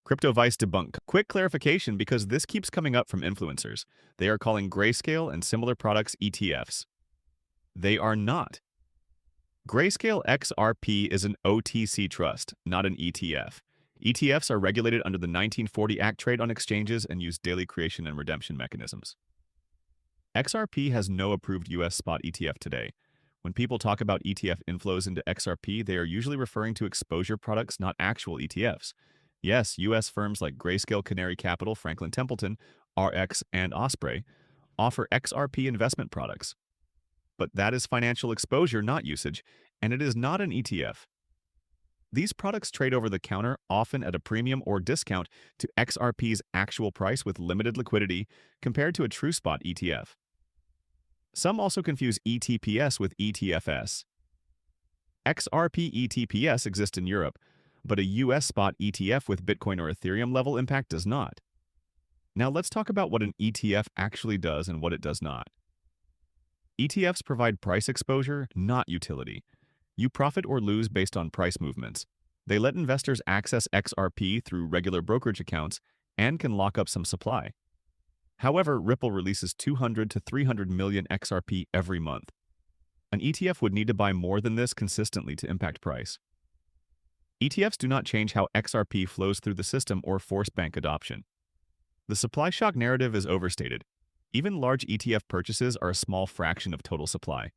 Crypto Vice debunk. Quick clarification because this keeps coming up from influencers. They are calling Grayscale and similar products ETFs. They are not. Grayscale XRP is an OTC trust, not an ETF. ETFs are regulated under the 1940 Act, trade on exchanges, and use daily creation and redemption mechanisms. XRP has no approved US spot ETF today. When people talk about ETF inflows into XRP, they are usually referring to exposure products, not actual ETFs. Yes, US firms like Grayscale, Canary Capital, Franklin Templeton, RX, and Osprey offer XRP investment products. But that is financial exposure, not usage, and it is not an ETF. These products trade over the counter, often at a premium or discount to XRP's actual price with limited liquidity compared to a true spot ETF. Some also confuse ETPS with ETFS. XRP ETPS exists in Europe, but a US spot ETF with Bitcoin or Ethereum level impact does not. Now let's talk about what an ETF actually does and what it does not. ETFs provide price exposure, not utility. You profit or lose based on price movements. They let investors access XRP through regular brokerage accounts and can lock up some supply. However, Ripple releases 200 to 300 million XRP every month. An ETF would need to buy more than this consistently to impact price. ETFs do not change how XRP flows through the system or force bank adoption. The supply shock narrative is overstated. Even large ETF purchases are a small fraction of total supply.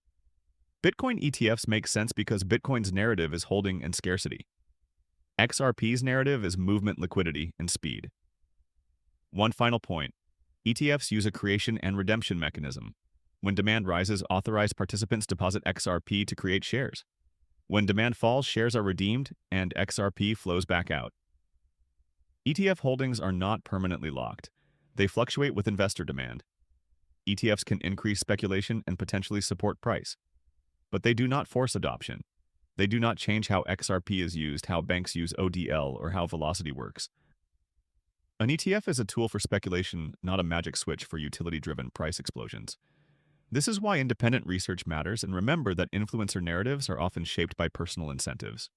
Bitcoin ETFs make sense because Bitcoin's narrative is holding and scarcity. XRP's narrative is movement, liquidity, and speed. One final point. ETFs use a creation and redemption mechanism. When demand rises, authorized participants deposit XRP to create shares. When demand falls, shares are redeemed and XRP flows back out. ETF holdings are not permanently locked. They fluctuate with investor demand. ETFs can increase speculation and potentially support price. But they do not force adoption. They do not change how XRP is used, how banks use ODL, or how velocity works. An ETF is a tool for speculation, not a magic switch for utility-driven price explosions. This is why independent research matters, and remember that influencer narratives are often shaped by personal incentives.